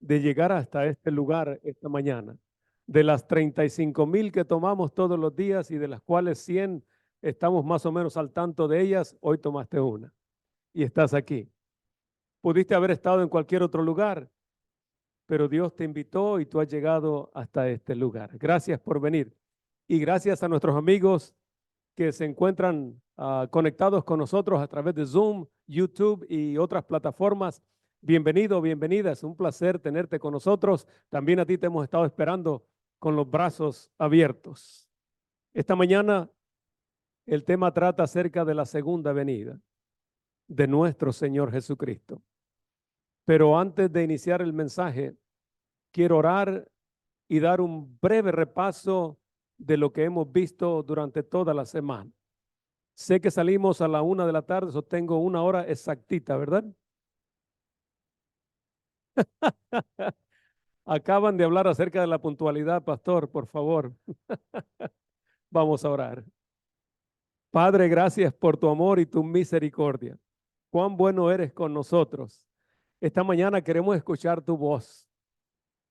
de llegar hasta este lugar esta mañana. De las 35,000 que tomamos todos los días y de las cuales 100 estamos más o menos al tanto de ellas, hoy tomaste una y estás aquí. Pudiste haber estado en cualquier otro lugar, pero Dios te invitó y tú has llegado hasta este lugar. Gracias por venir y gracias a nuestros amigos que se encuentran conectados con nosotros a través de Zoom, YouTube y otras plataformas. Bienvenido, bienvenida. Es un placer tenerte con nosotros. También a ti te hemos estado esperando con los brazos abiertos. Esta mañana el tema trata acerca de la segunda venida de nuestro Señor Jesucristo. Pero antes de iniciar el mensaje, quiero orar y dar un breve repaso de lo que hemos visto durante toda la semana. Sé que salimos a la 1 de la tarde, so tengo una hora exactita, ¿verdad? Acaban de hablar acerca de la puntualidad, pastor, por favor. Vamos a orar. Padre, gracias por tu amor y tu misericordia. Cuán bueno eres con nosotros. Esta mañana queremos escuchar tu voz.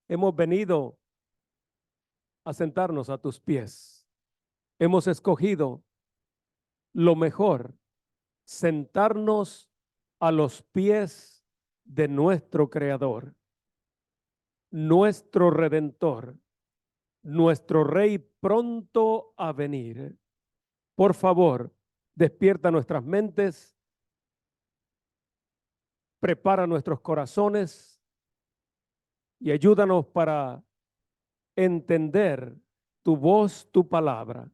Hemos venido a sentarnos a tus pies. Hemos escogido lo mejor, sentarnos a los pies de nuestro Creador, nuestro Redentor, nuestro Rey pronto a venir. Por favor, despierta nuestras mentes, prepara nuestros corazones y ayúdanos para entender tu voz, tu palabra.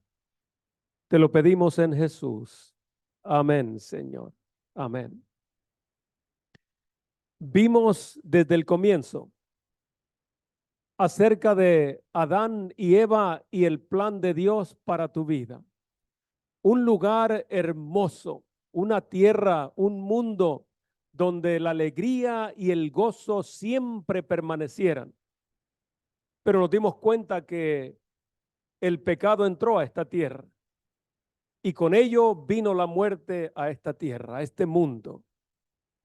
Te lo pedimos en Jesús. Amén, Señor. Amén. Vimos desde el comienzo acerca de Adán y Eva y el plan de Dios para tu vida. Un lugar hermoso, una tierra, un mundo donde la alegría y el gozo siempre permanecieran. Pero nos dimos cuenta que el pecado entró a esta tierra y con ello vino la muerte a esta tierra, a este mundo.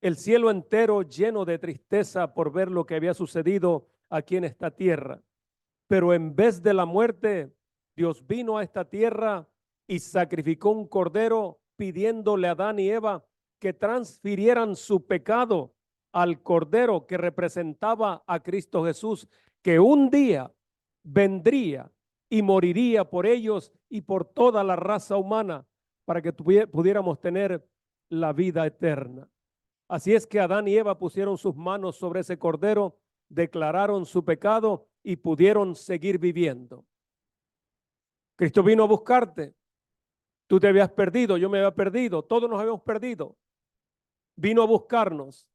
El cielo entero lleno de tristeza por ver lo que había sucedido aquí en esta tierra. Pero en vez de la muerte, Dios vino a esta tierra y sacrificó un cordero pidiéndole a Adán y Eva que transfirieran su pecado al cordero que representaba a Cristo Jesús, que un día vendría y moriría por ellos y por toda la raza humana para que pudiéramos tener la vida eterna. Así es que Adán y Eva pusieron sus manos sobre ese cordero, declararon su pecado y pudieron seguir viviendo. Cristo vino a buscarte. Tú te habías perdido, yo me había perdido, todos nos habíamos perdido. Vino a buscarnos.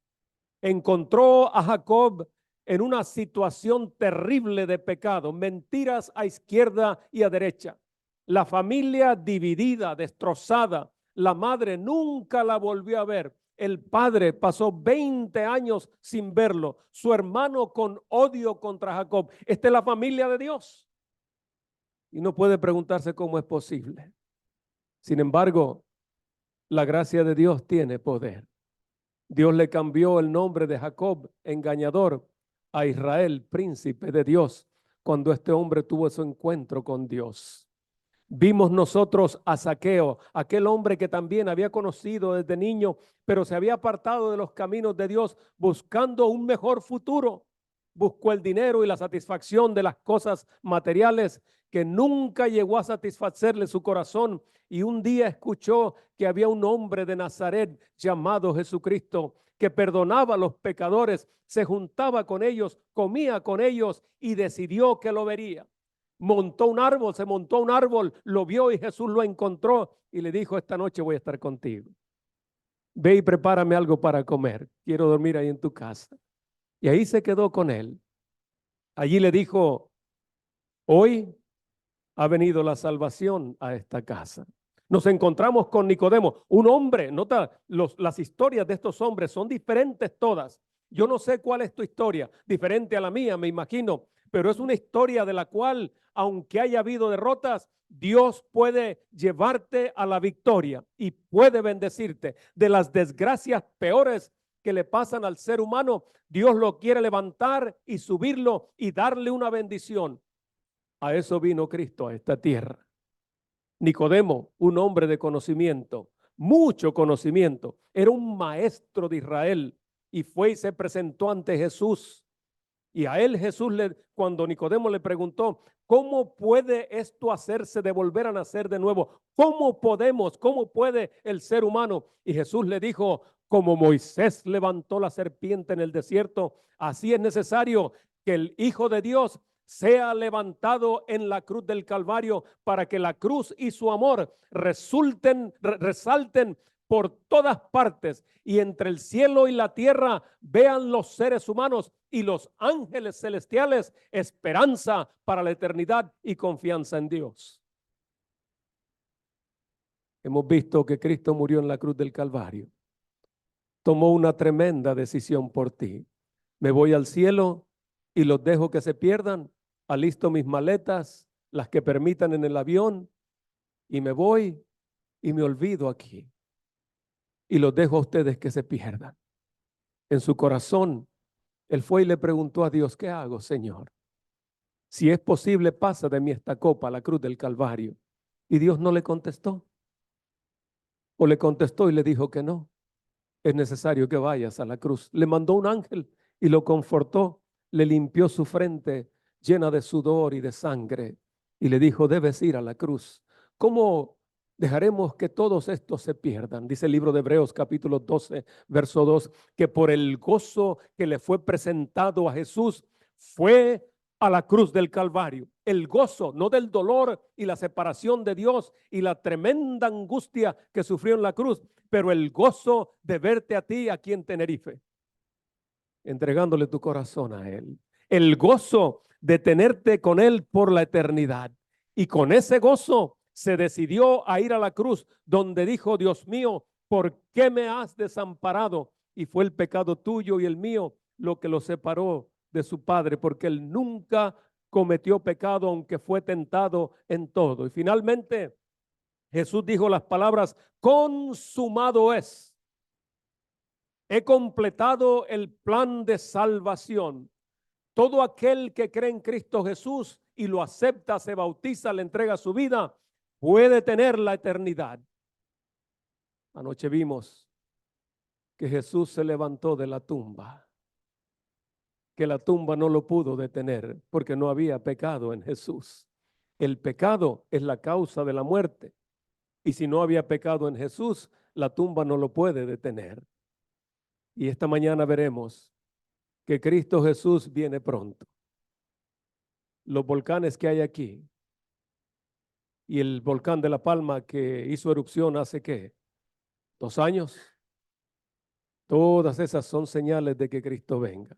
Encontró a Jacob en una situación terrible de pecado, mentiras a izquierda y a derecha. La familia dividida, destrozada. La madre nunca la volvió a ver. El padre pasó 20 años sin verlo. Su hermano con odio contra Jacob. Esta es la familia de Dios. Y no puede preguntarse cómo es posible. Sin embargo, la gracia de Dios tiene poder. Dios le cambió el nombre de Jacob, engañador, a Israel, príncipe de Dios, cuando este hombre tuvo su encuentro con Dios. Vimos nosotros a Zaqueo, aquel hombre que también había conocido desde niño, pero se había apartado de los caminos de Dios buscando un mejor futuro. Buscó el dinero y la satisfacción de las cosas materiales que nunca llegó a satisfacerle su corazón. Y un día escuchó que había un hombre de Nazaret llamado Jesucristo que perdonaba a los pecadores, se juntaba con ellos, comía con ellos y decidió que lo vería. Montó un árbol, se montó un árbol, lo vio y Jesús lo encontró y le dijo: esta noche voy a estar contigo. Ve y prepárame algo para comer. Quiero dormir ahí en tu casa. Y ahí se quedó con él. Allí le dijo: hoy ha venido la salvación a esta casa. Nos encontramos con Nicodemo, un hombre. Nota, las historias de estos hombres son diferentes todas. Yo no sé cuál es tu historia, diferente a la mía, me imagino, pero es una historia de la cual, aunque haya habido derrotas, Dios puede llevarte a la victoria y puede bendecirte. De las desgracias peores que le pasan al ser humano, Dios lo quiere levantar y subirlo y darle una bendición. A eso vino Cristo a esta tierra. Nicodemo, un hombre de conocimiento, mucho conocimiento, era un maestro de Israel y fue y se presentó ante Jesús. Y a él Jesús, cuando Nicodemo le preguntó, ¿cómo puede esto hacerse de volver a nacer de nuevo? ¿Cómo puede el ser humano? Y Jesús le dijo, como Moisés levantó la serpiente en el desierto, así es necesario que el Hijo de Dios sea levantado en la cruz del Calvario, para que la cruz y su amor resalten por todas partes, y entre el cielo y la tierra vean los seres humanos y los ángeles celestiales esperanza para la eternidad y confianza en Dios. Hemos visto que Cristo murió en la cruz del Calvario. Tomó una tremenda decisión por ti. Me voy al cielo y los dejo que se pierdan. Alisto mis maletas, las que permitan en el avión, y me voy y me olvido aquí. Y los dejo a ustedes que se pierdan. En su corazón, él fue y le preguntó a Dios, ¿qué hago, Señor? Si es posible, pasa de mí esta copa a la cruz del Calvario. Y Dios no le contestó. O le contestó y le dijo que no. Es necesario que vayas a la cruz. Le mandó un ángel y lo confortó. Le limpió su frente llena de sudor y de sangre. Y le dijo, debes ir a la cruz. ¿Cómo dejaremos que todos estos se pierdan? Dice el libro de Hebreos capítulo 12, verso 2, que por el gozo que le fue presentado a Jesús, fue a la cruz del Calvario. El gozo, no del dolor y la separación de Dios y la tremenda angustia que sufrió en la cruz, pero el gozo de verte a ti aquí en Tenerife, entregándole tu corazón a Él. El gozo de tenerte con Él por la eternidad. Y con ese gozo se decidió a ir a la cruz, donde dijo, Dios mío, ¿por qué me has desamparado? Y fue el pecado tuyo y el mío lo que lo separó de su Padre, porque Él nunca cometió pecado, aunque fue tentado en todo. Y finalmente Jesús dijo las palabras, consumado es. He completado el plan de salvación. Todo aquel que cree en Cristo Jesús y lo acepta, se bautiza, le entrega su vida, puede tener la eternidad. Anoche vimos que Jesús se levantó de la tumba, que la tumba no lo pudo detener porque no había pecado en Jesús. El pecado es la causa de la muerte, y si no había pecado en Jesús, la tumba no lo puede detener. Y esta mañana veremos que Cristo Jesús viene pronto. Los volcanes que hay aquí y el volcán de La Palma que hizo erupción hace ¿qué? 2 años. Todas esas son señales de que Cristo venga.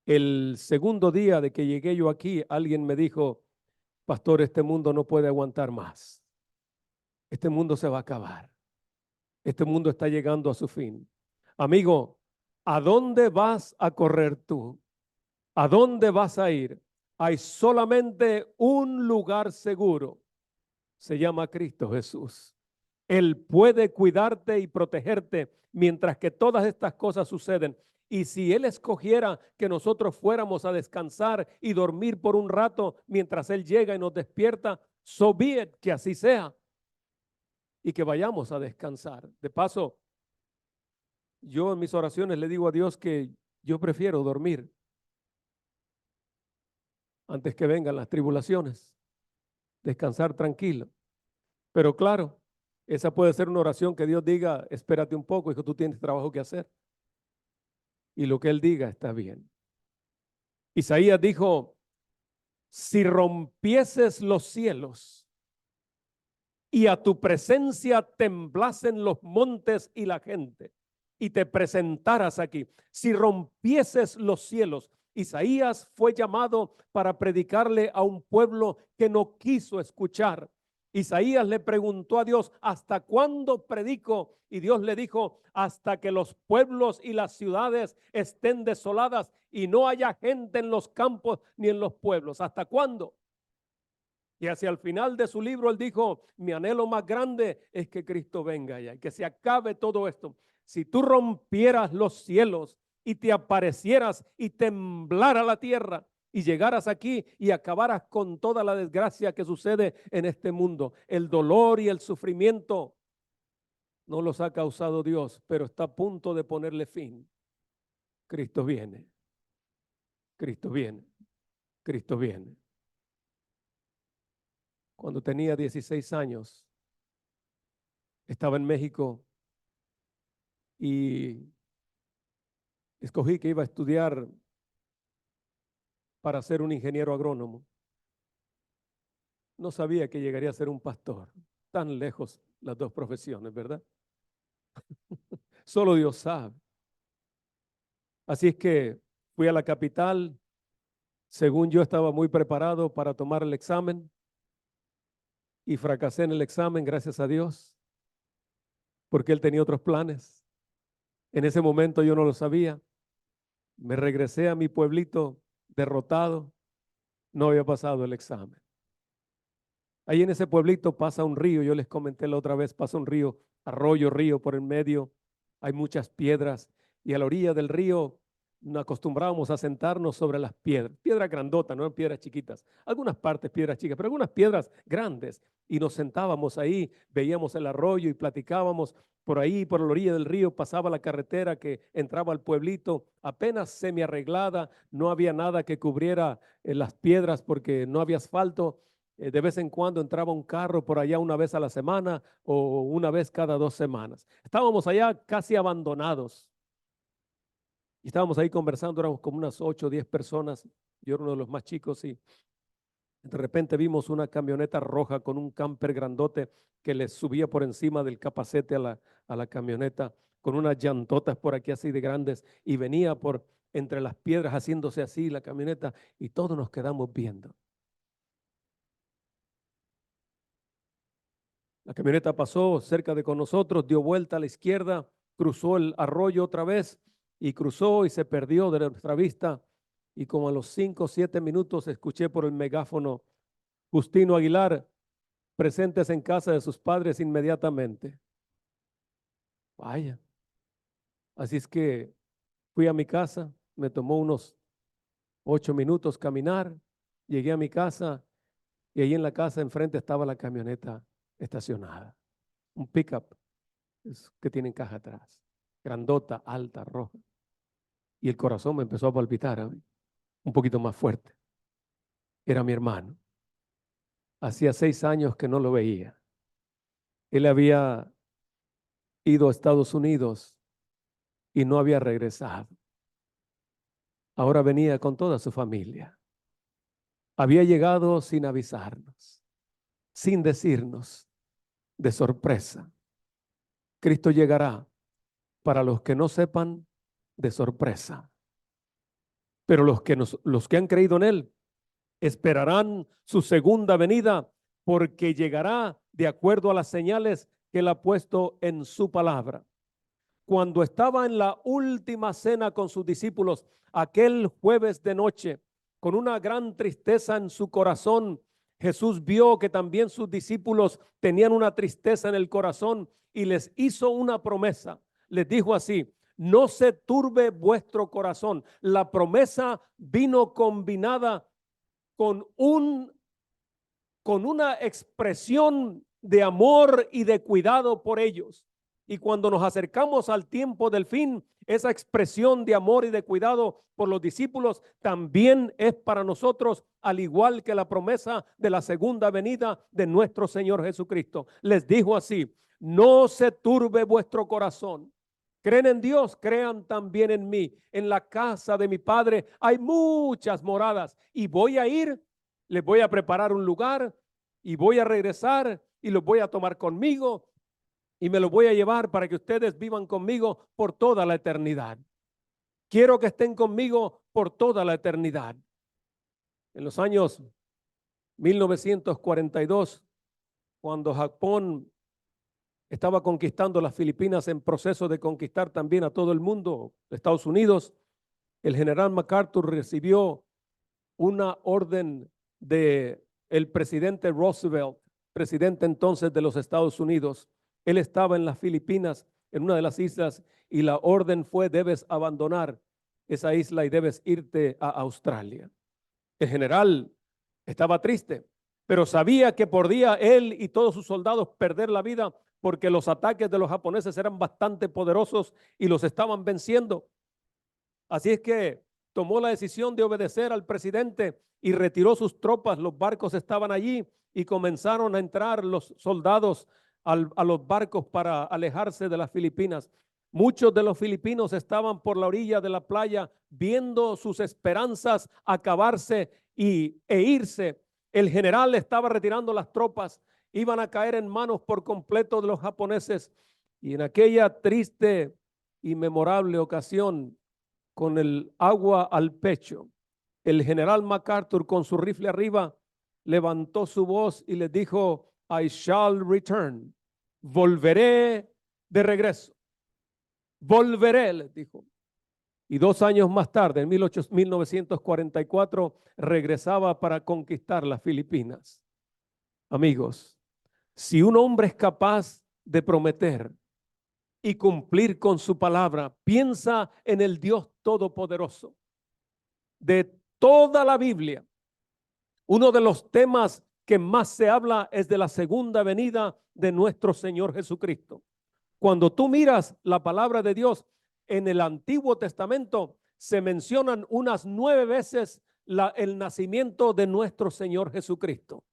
El segundo día de que llegué yo aquí, alguien me dijo, pastor, este mundo no puede aguantar más. Este mundo se va a acabar. Este mundo está llegando a su fin. Amigo, ¿a dónde vas a correr tú? ¿A dónde vas a ir? Hay solamente un lugar seguro. Se llama Cristo Jesús. Él puede cuidarte y protegerte mientras que todas estas cosas suceden. Y si Él escogiera que nosotros fuéramos a descansar y dormir por un rato mientras Él llega y nos despierta, so be it, que así sea. Y que vayamos a descansar. De paso, yo en mis oraciones le digo a Dios que yo prefiero dormir antes que vengan las tribulaciones. Descansar tranquilo. Pero claro, esa puede ser una oración que Dios diga, espérate un poco, hijo, tú tienes trabajo que hacer. Y lo que Él diga está bien. Isaías dijo, si rompieses los cielos y a tu presencia temblasen los montes y la gente, y te presentaras aquí, si rompieses los cielos. Isaías fue llamado para predicarle a un pueblo que no quiso escuchar. Isaías le preguntó a Dios, ¿hasta cuándo predico? Y Dios le dijo, hasta que los pueblos y las ciudades estén desoladas y no haya gente en los campos ni en los pueblos. ¿Hasta cuándo? Y hacia el final de su libro él dijo, mi anhelo más grande es que Cristo venga ya y que se acabe todo esto. si tú rompieras los cielos y te aparecieras y temblara la tierra y llegaras aquí y acabaras con toda la desgracia que sucede en este mundo, el dolor y el sufrimiento, no los ha causado Dios, pero está a punto de ponerle fin. Cristo viene, Cristo viene, Cristo viene. Cuando tenía 16 años, estaba en México y escogí que iba a estudiar para ser un ingeniero agrónomo. No sabía que llegaría a ser un pastor. Tan lejos las dos profesiones, ¿verdad? Solo Dios sabe. Así es que fui a la capital, según yo estaba muy preparado para tomar el examen y fracasé en el examen, gracias a Dios, porque Él tenía otros planes. En ese momento yo no lo sabía. Me regresé a mi pueblito derrotado, no había pasado el examen. Ahí en ese pueblito pasa un río, yo les comenté la otra vez, pasa un río, arroyo, río por el medio, hay muchas piedras y a la orilla del río nos acostumbrábamos a sentarnos sobre las piedras grandotas, no eran piedras chiquitas, algunas partes piedras chicas, pero algunas piedras grandes y nos sentábamos ahí, veíamos el arroyo y platicábamos. Por ahí, por la orilla del río, pasaba la carretera que entraba al pueblito, apenas semi arreglada, no había nada que cubriera las piedras porque no había asfalto. De vez en cuando entraba un carro por allá una vez a la semana o una vez cada 2 semanas. Estábamos allá casi abandonados. Y estábamos ahí conversando, éramos como unas 8 o 10 personas. Yo era uno de los más chicos y de repente vimos una camioneta roja con un camper grandote que le subía por encima del capacete a la camioneta con unas llantotas por aquí así de grandes y venía por entre las piedras haciéndose así la camioneta y todos nos quedamos viendo. La camioneta pasó cerca de con nosotros, dio vuelta a la izquierda, cruzó el arroyo otra vez y cruzó y se perdió de nuestra vista. Y como a los 5 o 7 minutos escuché por el megáfono, Justino Aguilar, presentes en casa de sus padres inmediatamente. Vaya. Así es que fui a mi casa, me tomó unos 8 minutos caminar, llegué a mi casa y ahí en la casa enfrente estaba la camioneta estacionada, un pickup que tienen caja atrás, grandota, alta, roja. Y el corazón me empezó a palpitar a mí, un poquito más fuerte. Era mi hermano. Hacía 6 años que no lo veía. Él había ido a Estados Unidos y no había regresado. Ahora venía con toda su familia. Había llegado sin avisarnos, sin decirnos, de sorpresa. Cristo llegará para los que no sepan, de sorpresa. Pero los que han creído en Él esperarán su segunda venida porque llegará de acuerdo a las señales que Él ha puesto en su palabra. Cuando estaba en la última cena con sus discípulos, aquel jueves de noche, con una gran tristeza en su corazón, Jesús vio que también sus discípulos tenían una tristeza en el corazón y les hizo una promesa. Les dijo así: no se turbe vuestro corazón. La promesa vino combinada con una expresión de amor y de cuidado por ellos. Y cuando nos acercamos al tiempo del fin, esa expresión de amor y de cuidado por los discípulos también es para nosotros, al igual que la promesa de la segunda venida de nuestro Señor Jesucristo. Les dijo así: no se turbe vuestro corazón. Creen en Dios, crean también en mí. En la casa de mi Padre hay muchas moradas y voy a ir, les voy a preparar un lugar y voy a regresar y los voy a tomar conmigo y me los voy a llevar para que ustedes vivan conmigo por toda la eternidad. Quiero que estén conmigo por toda la eternidad. En los años 1942, cuando Japón estaba conquistando las Filipinas en proceso de conquistar también a todo el mundo, Estados Unidos, el general MacArthur recibió una orden de el presidente Roosevelt, presidente entonces de los Estados Unidos. Él estaba en las Filipinas en una de las islas y la orden fue: debes abandonar esa isla y debes irte a Australia. El general estaba triste, pero sabía que podía él y todos sus soldados perder la vida porque los ataques de los japoneses eran bastante poderosos y los estaban venciendo. Así es que tomó la decisión de obedecer al presidente y retiró sus tropas. Los barcos estaban allí y comenzaron a entrar los soldados a los barcos para alejarse de las Filipinas. Muchos de los filipinos estaban por la orilla de la playa viendo sus esperanzas acabarse e irse. El general estaba retirando las tropas, iban a caer en manos por completo de los japoneses. Y en aquella triste y memorable ocasión, con el agua al pecho, el general MacArthur, con su rifle arriba, levantó su voz y les dijo: I shall return. Volveré de regreso. Volveré, les dijo. Y 2 años más tarde, en 1944, regresaba para conquistar las Filipinas. Amigos, si un hombre es capaz de prometer y cumplir con su palabra, piensa en el Dios Todopoderoso. De toda la Biblia, uno de los temas que más se habla es de la segunda venida de nuestro Señor Jesucristo. Cuando tú miras la palabra de Dios en el Antiguo Testamento, se mencionan unas 9 veces el nacimiento de nuestro Señor Jesucristo.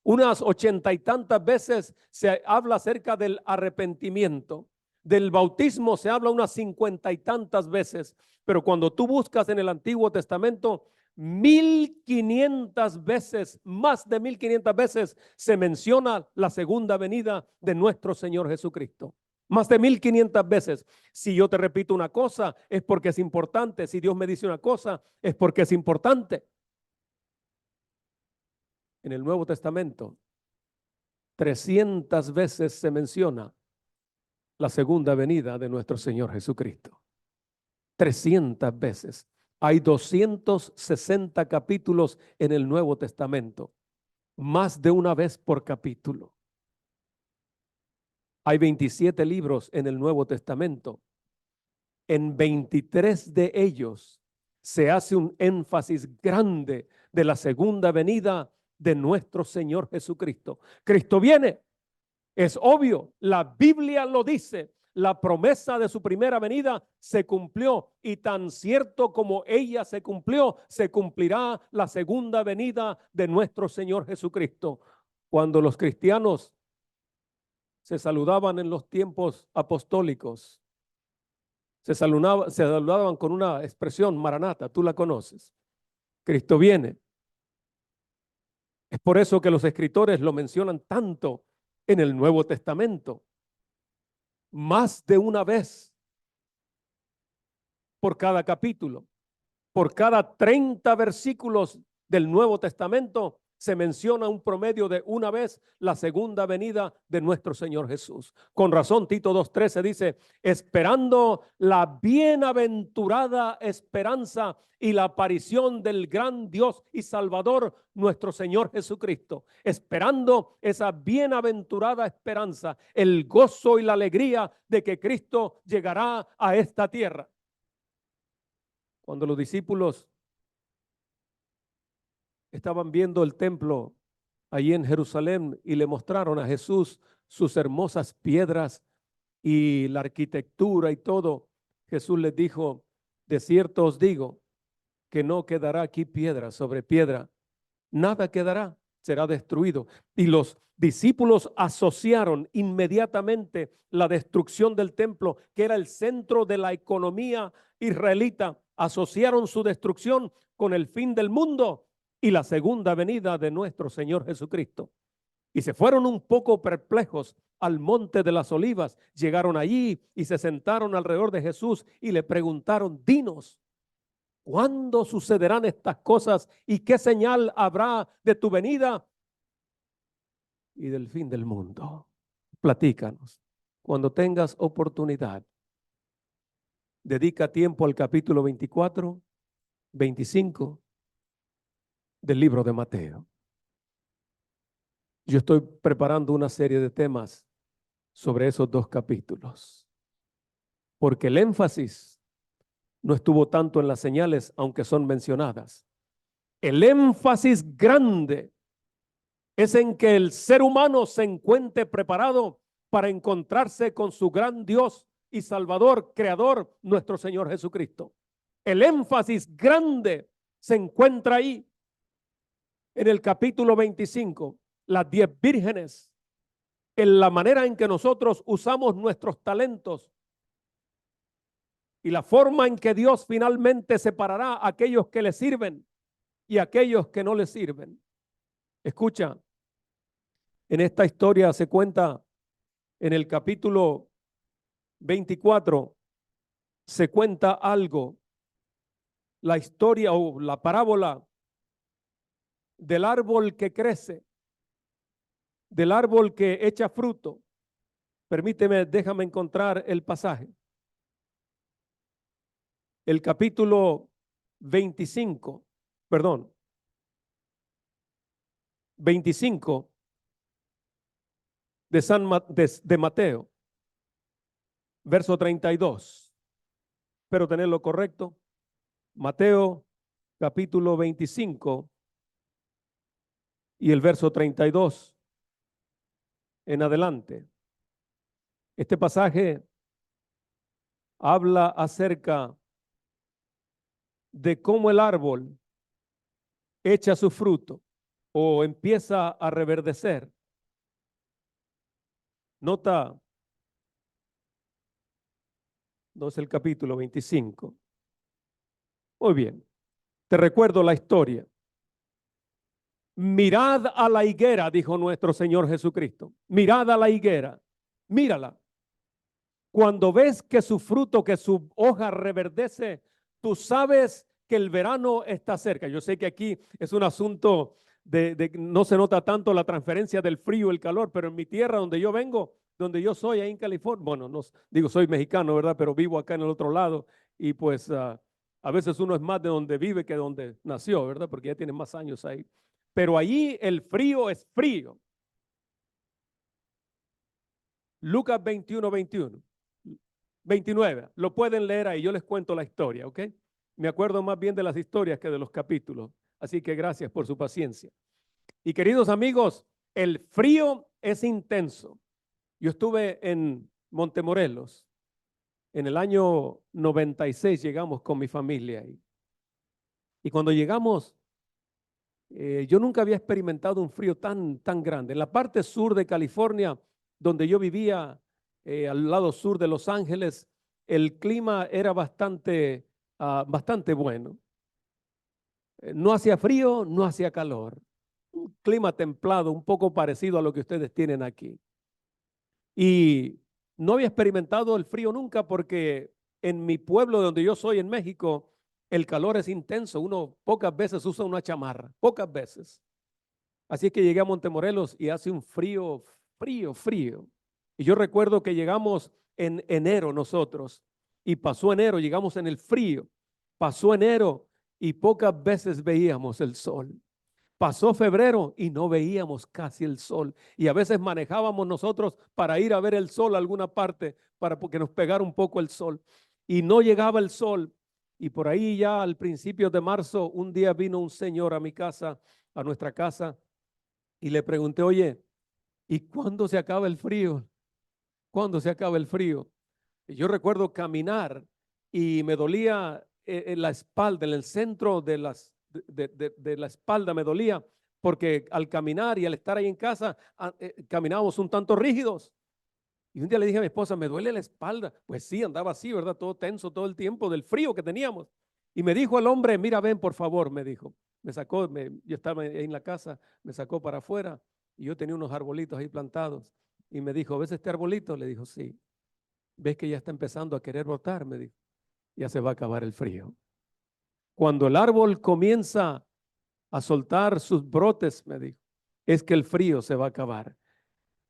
Unas 80 y tantas veces se habla acerca del arrepentimiento. Del bautismo se habla unas 50 y tantas veces, pero cuando tú buscas en el Antiguo Testamento, 1500 veces, más de 1500 veces se menciona la segunda venida de nuestro Señor Jesucristo. Más de 1500 veces. Si yo te repito una cosa, es porque es importante. Si Dios me dice una cosa, es porque es importante. En el Nuevo Testamento, 300 veces se menciona la segunda venida de nuestro Señor Jesucristo. 300 veces. Hay 260 capítulos en el Nuevo Testamento, más de una vez por capítulo. Hay 27 libros en el Nuevo Testamento. En 23 de ellos se hace un énfasis grande de la segunda venida de nuestro Señor Jesucristo. Cristo viene, es obvio, la Biblia lo dice. La promesa de su primera venida se cumplió, y tan cierto como ella se cumplió, se cumplirá la segunda venida de nuestro Señor Jesucristo. Cuando los cristianos se saludaban en los tiempos apostólicos, se saludaban con una expresión: Maranata, tú la conoces. Cristo viene. Es por eso que los escritores lo mencionan tanto en el Nuevo Testamento. Más de una vez por cada capítulo. Por cada 30 versículos del Nuevo Testamento se menciona un promedio de una vez la segunda venida de nuestro Señor Jesús. Con razón, Tito 2:13 dice: esperando la bienaventurada esperanza y la aparición del gran Dios y Salvador, nuestro Señor Jesucristo. Esperando esa bienaventurada esperanza, el gozo y la alegría de que Cristo llegará a esta tierra. Cuando los discípulos estaban viendo el templo allí en Jerusalén y le mostraron a Jesús sus hermosas piedras y la arquitectura y todo, Jesús les dijo: de cierto os digo que no quedará aquí piedra sobre piedra, nada quedará, será destruido. Y los discípulos asociaron inmediatamente la destrucción del templo, que era el centro de la economía israelita, asociaron su destrucción con el fin del mundo y la segunda venida de nuestro Señor Jesucristo. Y se fueron un poco perplejos al monte de las Olivas. Llegaron allí y se sentaron alrededor de Jesús y le preguntaron: dinos, ¿cuándo sucederán estas cosas y qué señal habrá de tu venida y del fin del mundo? Platícanos. Cuando tengas oportunidad, dedica tiempo al capítulo 24, 25 del libro de Mateo. Yo estoy preparando una serie de temas sobre esos 2 capítulos. porque el énfasis no estuvo tanto en las señales, aunque son mencionadas. El énfasis grande es en que el ser humano se encuentre preparado para encontrarse con su gran Dios y Salvador, Creador, nuestro Señor Jesucristo. El énfasis grande se encuentra ahí. En el capítulo 25, las 10 vírgenes, en la manera en que nosotros usamos nuestros talentos y la forma en que Dios finalmente separará a aquellos que le sirven y a aquellos que no le sirven. Escucha, en esta historia se cuenta en el capítulo 24, se cuenta algo, la historia o la parábola del árbol que crece, del árbol que echa fruto. Permíteme, déjame encontrar el pasaje. El capítulo 25 de Mateo, verso 32. Espero tenerlo correcto. Mateo, capítulo 25 y el verso 32 en adelante. Este pasaje habla acerca de cómo el árbol echa su fruto o empieza a reverdecer. Nota, no es el capítulo 25. Muy bien, te recuerdo la historia. Mirad a la higuera, dijo nuestro Señor Jesucristo. Mirad a la higuera, mírala. Cuando ves que su fruto, que su hoja reverdece, tú sabes que el verano está cerca. Yo sé que aquí es un asunto no se nota tanto la transferencia del frío y el calor, pero en mi tierra donde yo vengo, donde yo soy, ahí en California, bueno, no digo soy mexicano, ¿verdad? Pero vivo acá en el otro lado y pues a veces uno es más de donde vive que donde nació, ¿verdad? Porque ya tiene más años ahí. Pero allí el frío es frío. Lucas 21, 29, lo pueden leer ahí, yo les cuento la historia, ¿ok? Me acuerdo más bien de las historias que de los capítulos, así que gracias por su paciencia. Y queridos amigos, el frío es intenso. Yo estuve en Montemorelos, en el año 96 llegamos con mi familia ahí. Y cuando llegamos, yo nunca había experimentado un frío tan grande. En la parte sur de California, donde yo vivía, al lado sur de Los Ángeles, el clima era bastante bueno. No hacía frío, no hacía calor. Un clima templado, un poco parecido a lo que ustedes tienen aquí. Y no había experimentado el frío nunca porque en mi pueblo donde yo soy, en México, el calor es intenso. Uno pocas veces usa una chamarra, pocas veces. Así es que llegué a Montemorelos y hace un frío. Y yo recuerdo que llegamos en enero nosotros y pasó enero, llegamos en el frío, pasó enero y pocas veces veíamos el sol. Pasó febrero y no veíamos casi el sol. Y a veces manejábamos nosotros para ir a ver el sol a alguna parte, para que nos pegara un poco el sol. Y no llegaba el sol. Y por ahí ya al principio de marzo, un día vino un señor a mi casa, a nuestra casa, y le pregunté, oye, ¿y cuándo se acaba el frío? ¿Cuándo se acaba el frío? Y yo recuerdo caminar y me dolía en la espalda, en el centro de la espalda me dolía, porque al caminar y al estar ahí en casa, caminábamos un tanto rígidos. Y un día le dije a mi esposa, me duele la espalda. Pues sí, andaba así, ¿verdad? Todo tenso todo el tiempo del frío que teníamos. Y me dijo el hombre, mira, ven por favor, me dijo. Me sacó, yo estaba ahí en la casa, me sacó para afuera y yo tenía unos arbolitos ahí plantados. Y me dijo, ¿ves este arbolito? Le dijo, sí. ¿Ves que ya está empezando a querer brotar? Me dijo, ya se va a acabar el frío. Cuando el árbol comienza a soltar sus brotes, me dijo, es que el frío se va a acabar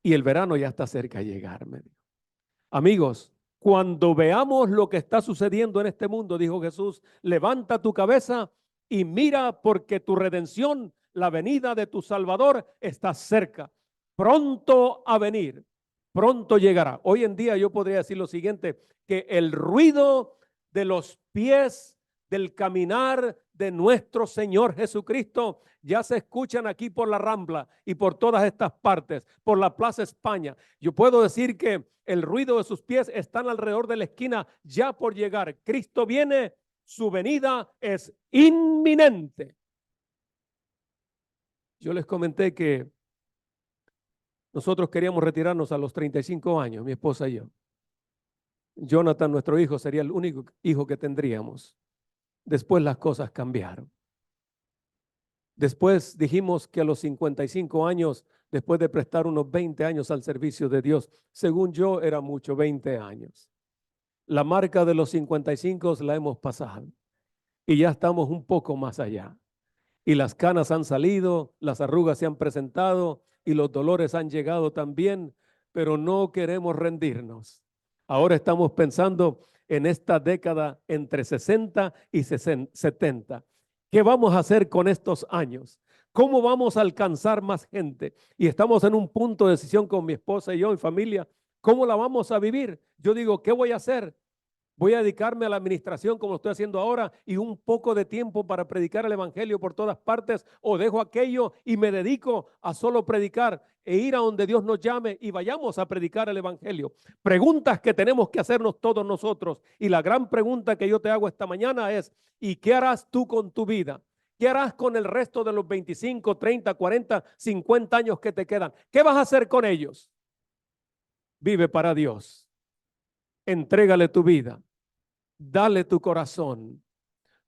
y el verano ya está cerca de llegar, me dijo. Amigos, cuando veamos lo que está sucediendo en este mundo, dijo Jesús, levanta tu cabeza y mira porque tu redención, la venida de tu Salvador, está cerca, pronto a venir. pronto llegará. Hoy en día yo podría decir lo siguiente, que el ruido de los pies del caminar de nuestro Señor Jesucristo ya se escuchan aquí por la Rambla y por todas estas partes, por la Plaza España. Yo puedo decir que el ruido de sus pies están alrededor de la esquina ya por llegar. Cristo viene, su venida es inminente. Yo les comenté que nosotros queríamos retirarnos a los 35 años, mi esposa y yo. Jonathan, nuestro hijo, sería el único hijo que tendríamos. Después las cosas cambiaron. Después dijimos que a los 55 años, después de prestar unos 20 años al servicio de Dios, según yo era mucho, 20 años. La marca de los 55 la hemos pasado y ya estamos un poco más allá. Y las canas han salido, las arrugas se han presentado y los dolores han llegado también, pero no queremos rendirnos. Ahora estamos pensando en esta década entre 60 y 70. ¿Qué vamos a hacer con estos años? ¿Cómo vamos a alcanzar más gente? Y estamos en un punto de decisión con mi esposa y yo, mi familia. ¿Cómo la vamos a vivir? Yo digo, ¿qué voy a hacer? Voy a dedicarme a la administración como lo estoy haciendo ahora y un poco de tiempo para predicar el evangelio por todas partes, o dejo aquello y me dedico a solo predicar e ir a donde Dios nos llame y vayamos a predicar el evangelio. Preguntas que tenemos que hacernos todos nosotros. Y la gran pregunta que yo te hago esta mañana es, ¿y qué harás tú con tu vida? ¿Qué harás con el resto de los 25, 30, 40, 50 años que te quedan? ¿Qué vas a hacer con ellos? Vive para Dios. Entrégale tu vida. Dale tu corazón.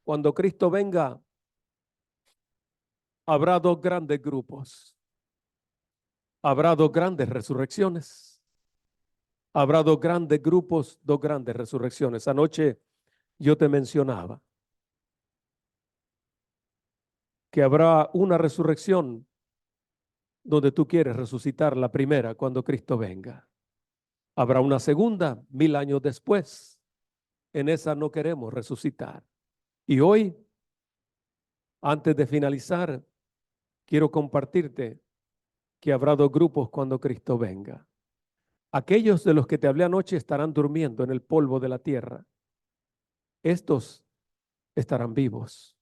Cuando Cristo venga, habrá dos grandes grupos. Habrá dos grandes resurrecciones. Habrá dos grandes grupos, dos grandes resurrecciones. Anoche yo te mencionaba que habrá una resurrección donde tú quieres resucitar, la primera, cuando Cristo venga. Habrá una segunda, 1000 años después. En esa no queremos resucitar. Y hoy, antes de finalizar, quiero compartirte que habrá dos grupos cuando Cristo venga. Aquellos de los que te hablé anoche estarán durmiendo en el polvo de la tierra. Estos estarán vivos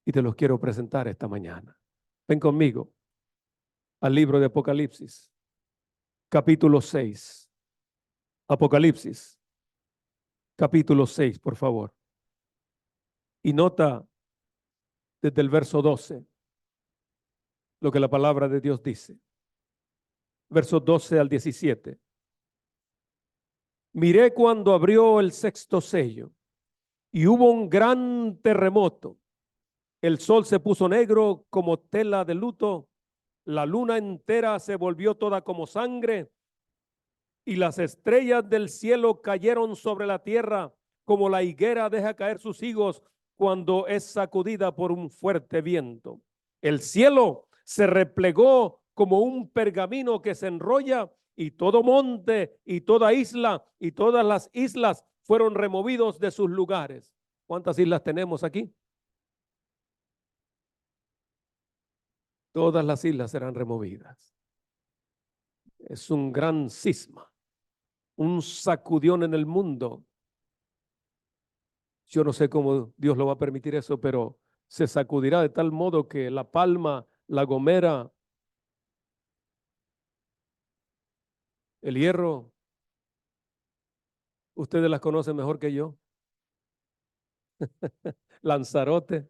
y te los quiero presentar esta mañana. Ven conmigo al libro de Apocalipsis, capítulo 6. Apocalipsis, capítulo 6, por favor. Y nota desde el verso 12 lo que la palabra de Dios dice. Versos 12 al 17. Miré cuando abrió el sexto sello y hubo un gran terremoto. El sol se puso negro como tela de luto, la luna entera se volvió toda como sangre y las estrellas del cielo cayeron sobre la tierra como la higuera deja caer sus higos cuando es sacudida por un fuerte viento. El cielo se replegó como un pergamino que se enrolla y todo monte y toda isla y todas las islas fueron removidos de sus lugares. ¿Cuántas islas tenemos aquí? Todas las islas serán removidas. Es un gran cisma, un sacudión en el mundo. Yo no sé cómo Dios lo va a permitir eso, pero se sacudirá de tal modo que La Palma, La Gomera, El Hierro, ustedes las conocen mejor que yo, Lanzarote,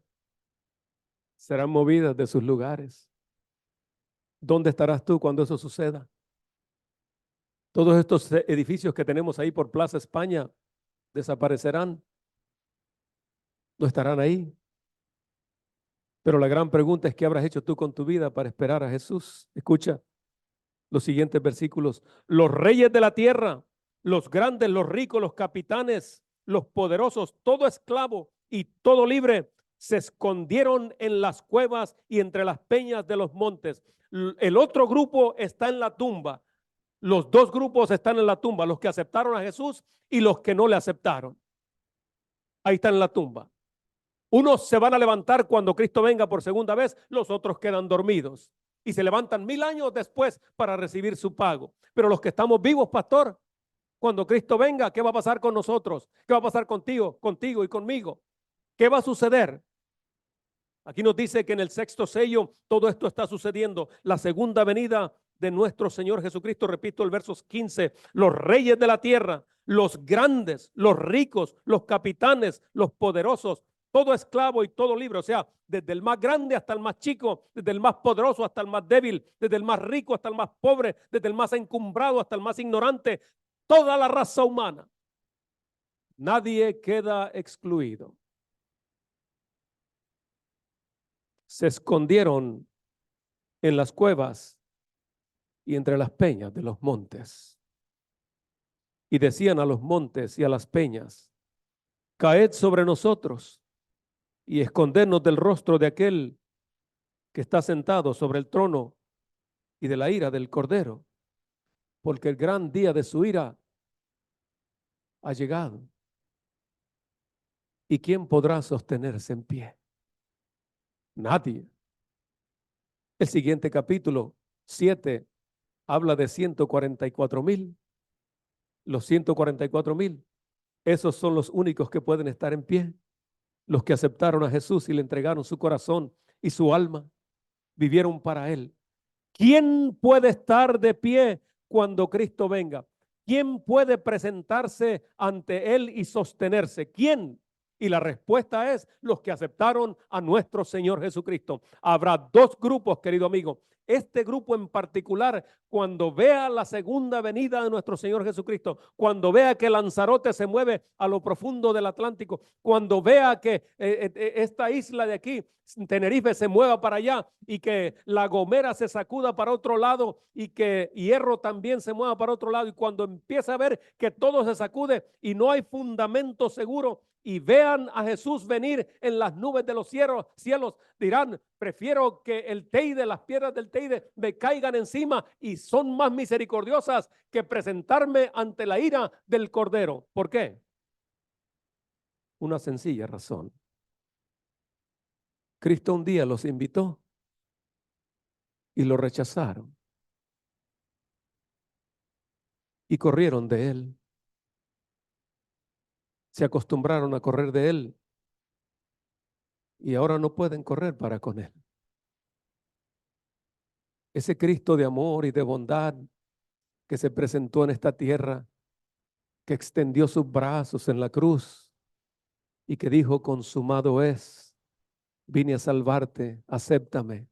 serán movidas de sus lugares. ¿Dónde estarás tú cuando eso suceda? Todos estos edificios que tenemos ahí por Plaza España desaparecerán. No estarán ahí. Pero la gran pregunta es, ¿qué habrás hecho tú con tu vida para esperar a Jesús? Escucha los siguientes versículos. Los reyes de la tierra, los grandes, los ricos, los capitanes, los poderosos, todo esclavo y todo libre, se escondieron en las cuevas y entre las peñas de los montes. El otro grupo está en la tumba. Los dos grupos están en la tumba, los que aceptaron a Jesús y los que no le aceptaron. Ahí están en la tumba. Unos se van a levantar cuando Cristo venga por segunda vez, los otros quedan dormidos. y se levantan 1000 años después para recibir su pago. Pero los que estamos vivos, pastor, cuando Cristo venga, ¿qué va a pasar con nosotros? ¿Qué va a pasar contigo y conmigo? ¿Qué va a suceder? Aquí nos dice que en el sexto sello todo esto está sucediendo. La segunda venida de nuestro Señor Jesucristo, repito el verso 15, los reyes de la tierra, los grandes, los ricos, los capitanes, los poderosos, todo esclavo y todo libre, o sea, desde el más grande hasta el más chico, desde el más poderoso hasta el más débil, desde el más rico hasta el más pobre, desde el más encumbrado hasta el más ignorante, toda la raza humana. Nadie queda excluido. Se escondieron en las cuevas y entre las peñas de los montes. Y decían a los montes y a las peñas, caed sobre nosotros y escondernos del rostro de aquel que está sentado sobre el trono y de la ira del Cordero, porque el gran día de su ira ha llegado. ¿Y quién podrá sostenerse en pie? Nadie. El siguiente capítulo 7 habla de 144,000. Los 144,000, esos son los únicos que pueden estar en pie. Los que aceptaron a Jesús y le entregaron su corazón y su alma, vivieron para Él. ¿Quién puede estar de pie cuando Cristo venga? ¿Quién puede presentarse ante Él y sostenerse? ¿Quién? Y la respuesta es los que aceptaron a nuestro Señor Jesucristo. Habrá dos grupos, querido amigo. Este grupo en particular, cuando vea la segunda venida de nuestro Señor Jesucristo, cuando vea que Lanzarote se mueve a lo profundo del Atlántico, cuando vea que esta isla de aquí, Tenerife, se mueva para allá y que La Gomera se sacuda para otro lado y que Hierro también se mueva para otro lado, y cuando empiece a ver que todo se sacude y no hay fundamento seguro, y vean a Jesús venir en las nubes de los cielos, dirán, prefiero que el Teide, las piedras del Teide me caigan encima y son más misericordiosas que presentarme ante la ira del Cordero. ¿Por qué? Una sencilla razón. Cristo un día los invitó y lo rechazaron y corrieron de Él. Se acostumbraron a correr de Él y ahora no pueden correr para con Él. Ese Cristo de amor y de bondad que se presentó en esta tierra, que extendió sus brazos en la cruz y que dijo, consumado es, vine a salvarte, acéptame.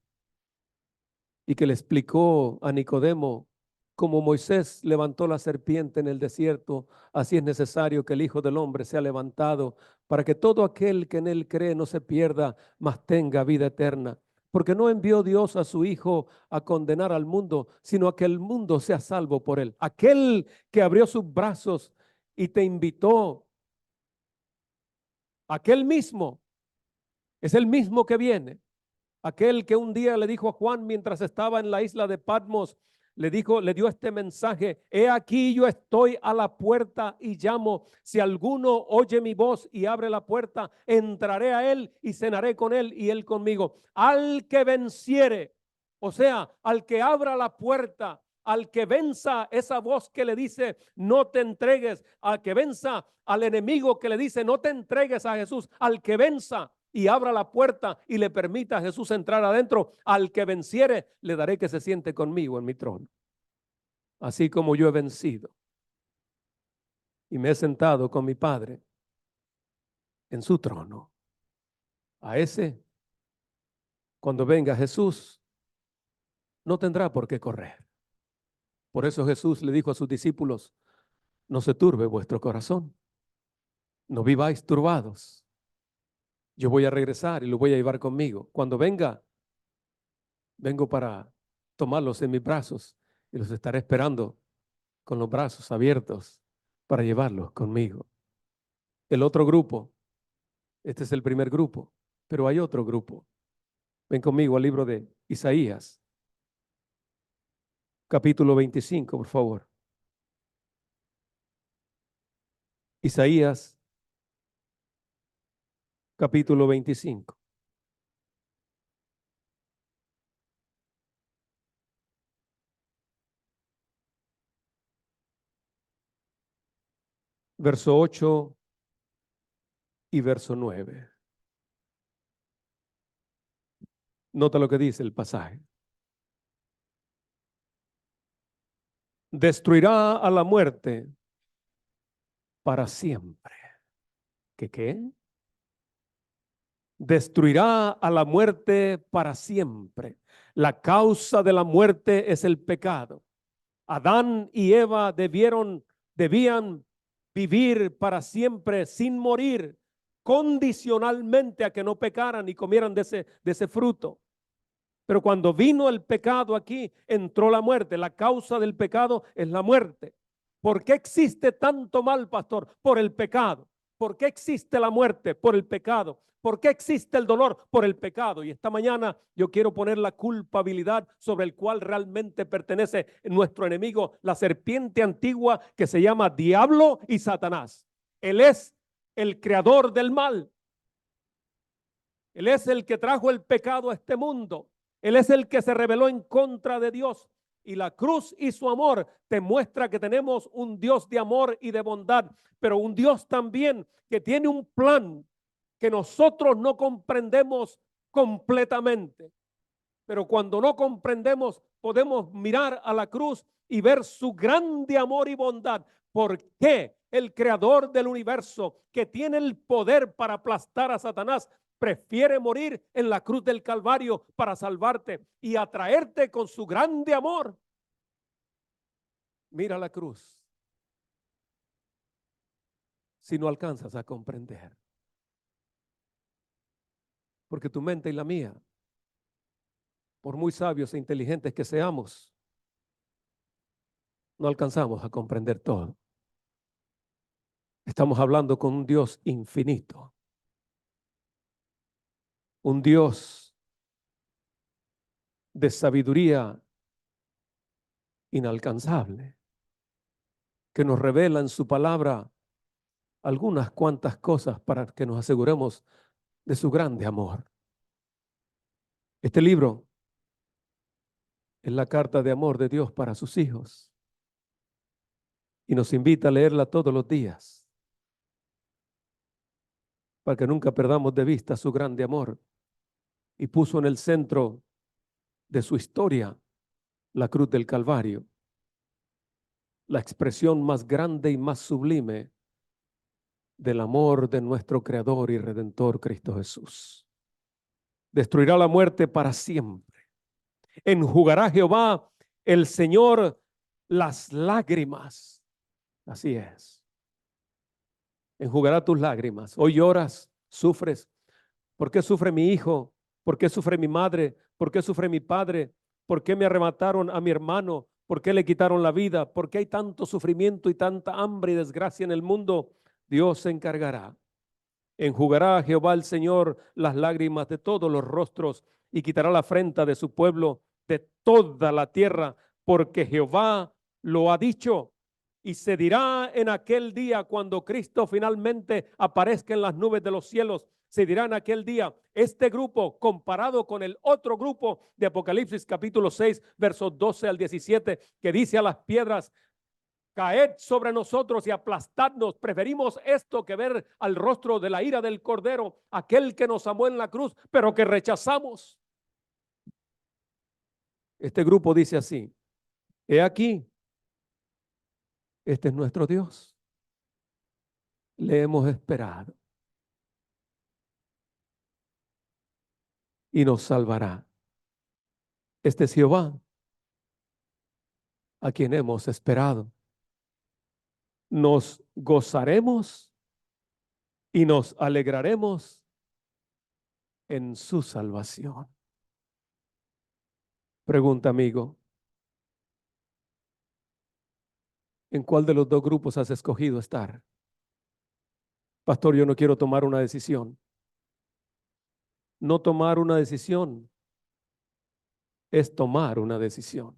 Y que le explicó a Nicodemo, como Moisés levantó la serpiente en el desierto, así es necesario que el Hijo del Hombre sea levantado, para que todo aquel que en él cree no se pierda, mas tenga vida eterna. Porque no envió Dios a su Hijo a condenar al mundo, sino a que el mundo sea salvo por él. Aquel que abrió sus brazos y te invitó, aquel mismo, es el mismo que viene. Aquel que un día le dijo a Juan mientras estaba en la isla de Patmos, le dio este mensaje: he aquí yo estoy a la puerta y llamo. Si alguno oye mi voz y abre la puerta, entraré a él y cenaré con él y él conmigo. Al que venciere, o sea, al que abra la puerta, al que venza esa voz que le dice no te entregues, al que venza al enemigo que le dice no te entregues a Jesús, al que venza y abra la puerta y le permita a Jesús entrar adentro, al que venciere le daré que se siente conmigo en mi trono, así como yo he vencido y me he sentado con mi Padre en su trono. A ese, cuando venga Jesús, no tendrá por qué correr. Por eso Jesús le dijo a sus discípulos: no se turbe vuestro corazón, no viváis turbados. Yo voy a regresar y lo voy a llevar conmigo. Cuando venga, vengo para tomarlos en mis brazos y los estaré esperando con los brazos abiertos para llevarlos conmigo. El otro grupo, este es el primer grupo, pero hay otro grupo. Ven conmigo al libro de Isaías, capítulo 25, por favor. Isaías, capítulo 25. verso 8 y verso 9. Nota lo que dice el pasaje. Destruirá a la muerte para siempre. ¿Qué? Destruirá a la muerte para siempre. La causa de la muerte es el pecado. Adán y Eva debían vivir para siempre sin morir, condicionalmente a que no pecaran y comieran de ese fruto. Pero cuando vino el pecado aquí, entró la muerte. La causa del pecado es la muerte. ¿Por qué existe tanto mal, pastor? Por el pecado. ¿Por qué existe la muerte? Por el pecado. ¿Por qué existe el dolor? Por el pecado. Y esta mañana yo quiero poner la culpabilidad sobre el cual realmente pertenece nuestro enemigo, la serpiente antigua que se llama Diablo y Satanás. Él es el creador del mal. Él es el que trajo el pecado a este mundo. Él es el que se rebeló en contra de Dios. Y la cruz y su amor te muestra que tenemos un Dios de amor y de bondad, pero un Dios también que tiene un plan que nosotros no comprendemos completamente. Pero cuando no comprendemos, podemos mirar a la cruz y ver su grande amor y bondad. ¿Por qué el creador del universo, que tiene el poder para aplastar a Satanás, prefiere morir en la cruz del Calvario para salvarte y atraerte con su grande amor? Mira la cruz. Si no alcanzas a comprender, porque tu mente y la mía, por muy sabios e inteligentes que seamos, no alcanzamos a comprender todo. Estamos hablando con un Dios infinito, un Dios de sabiduría inalcanzable, que nos revela en su palabra algunas cuantas cosas para que nos aseguremos de su grande amor. Este libro es la carta de amor de Dios para sus hijos y nos invita a leerla todos los días para que nunca perdamos de vista su grande amor, y puso en el centro de su historia la cruz del Calvario, la expresión más grande y más sublime del amor de nuestro Creador y Redentor Cristo Jesús. Destruirá la muerte para siempre. Enjugará Jehová el Señor las lágrimas. Así es. Enjugará tus lágrimas. Hoy lloras, sufres. ¿Por qué sufre mi hijo? ¿Por qué sufre mi madre? ¿Por qué sufre mi padre? ¿Por qué me arrebataron a mi hermano? ¿Por qué le quitaron la vida? ¿Por qué hay tanto sufrimiento y tanta hambre y desgracia en el mundo? Dios se encargará. Enjugará Jehová el Señor las lágrimas de todos los rostros y quitará la afrenta de su pueblo de toda la tierra, porque Jehová lo ha dicho. Y se dirá en aquel día, cuando Cristo finalmente aparezca en las nubes de los cielos, se dirá en aquel día, este grupo comparado con el otro grupo de Apocalipsis capítulo 6, versos 12 al 17, que dice a las piedras: caed sobre nosotros y aplastadnos. Preferimos esto que ver al rostro de la ira del Cordero, aquel que nos amó en la cruz, pero que rechazamos. Este grupo dice así: he aquí, este es nuestro Dios. Le hemos esperado y nos salvará. Este es Jehová, a quien hemos esperado. Nos gozaremos y nos alegraremos en su salvación. Pregunta, amigo: ¿en cuál de los dos grupos has escogido estar? Pastor, yo no quiero tomar una decisión. No tomar una decisión es tomar una decisión.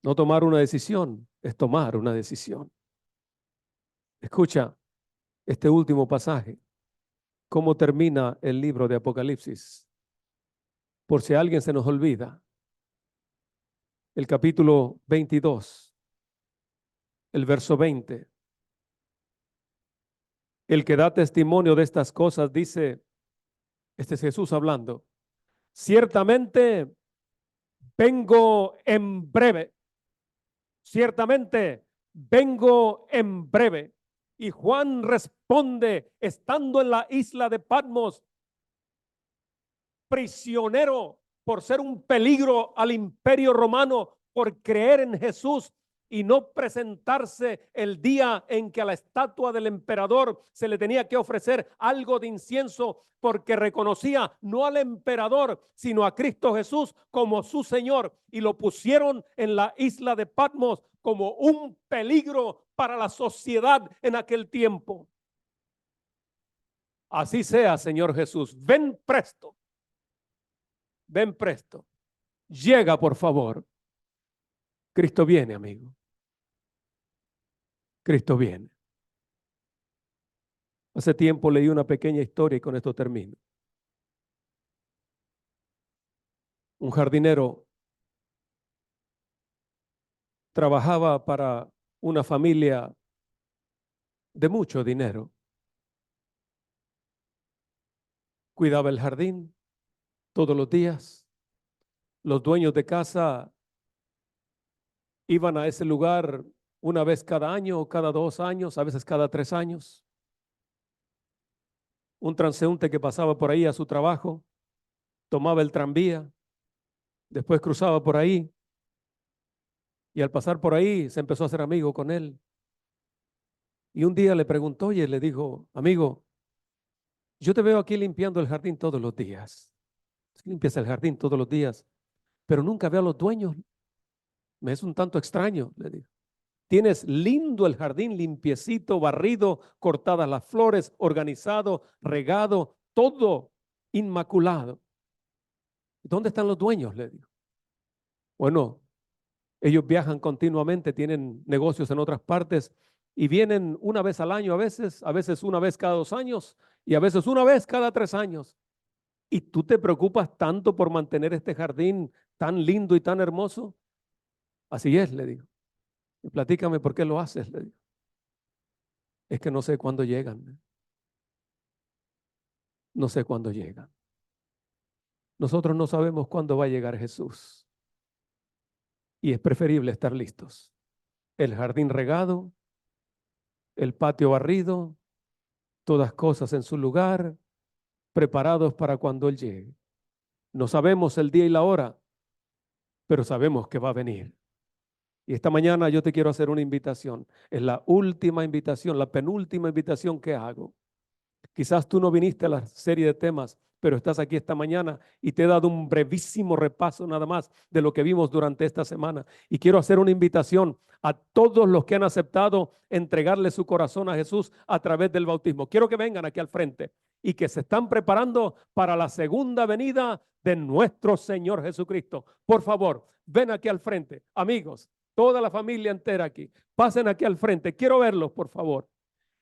No tomar una decisión es tomar una decisión. Escucha este último pasaje, cómo termina el libro de Apocalipsis. Por si a alguien se nos olvida, el capítulo 22 el verso 20. El que da testimonio de estas cosas dice, este es Jesús hablando, ciertamente vengo en breve, ciertamente vengo en breve. Y Juan responde, estando en la isla de Patmos, prisionero por ser un peligro al imperio romano, por creer en Jesús y no presentarse el día en que a la estatua del emperador se le tenía que ofrecer algo de incienso, porque reconocía no al emperador, sino a Cristo Jesús como su Señor, y lo pusieron en la isla de Patmos como un peligro para la sociedad en aquel tiempo. Así sea, Señor Jesús, ven presto. Ven presto. Llega, por favor. Cristo viene, amigo. Cristo viene. Hace tiempo leí una pequeña historia y con esto termino. Un jardinero trabajaba para una familia de mucho dinero. Cuidaba el jardín todos los días. Los dueños de casa iban a ese lugar una vez cada año o cada 2 años, a veces cada 3 años. Un transeúnte que pasaba por ahí a su trabajo, tomaba el tranvía, después cruzaba por ahí y al pasar por ahí se empezó a hacer amigo con él. Y un día le preguntó, oye, le dijo, amigo, yo te veo aquí limpiando el jardín todos los días. Limpias el jardín todos los días, pero nunca veo a los dueños. Me es un tanto extraño, le digo. Tienes lindo el jardín, limpiecito, barrido, cortadas las flores, organizado, regado, todo inmaculado. ¿Dónde están los dueños? Le digo. Bueno, ellos viajan continuamente, tienen negocios en otras partes y vienen una vez al año, a veces una vez cada 2 años y a veces una vez cada 3 años. ¿Y tú te preocupas tanto por mantener este jardín tan lindo y tan hermoso? Así es, le digo. Y platícame por qué lo haces, le digo. Es que no sé cuándo llegan. No sé cuándo llegan. Nosotros no sabemos cuándo va a llegar Jesús. Y es preferible estar listos. El jardín regado, el patio barrido, todas cosas en su lugar, preparados para cuando Él llegue. No sabemos el día y la hora, pero sabemos que va a venir. Y esta mañana yo te quiero hacer una invitación. Es la última invitación, la penúltima invitación que hago. Quizás tú no viniste a la serie de temas, pero estás aquí esta mañana y te he dado un brevísimo repaso nada más de lo que vimos durante esta semana. Y quiero hacer una invitación a todos los que han aceptado entregarle su corazón a Jesús a través del bautismo. Quiero que vengan aquí al frente y que se están preparando para la segunda venida de nuestro Señor Jesucristo. Por favor, ven aquí al frente. Amigos, toda la familia entera aquí. Pasen aquí al frente. Quiero verlos, por favor.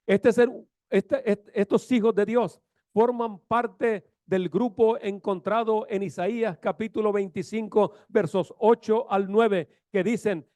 Estos hijos de Dios forman parte del grupo encontrado en Isaías capítulo 25, versos 8 al 9, que dicen: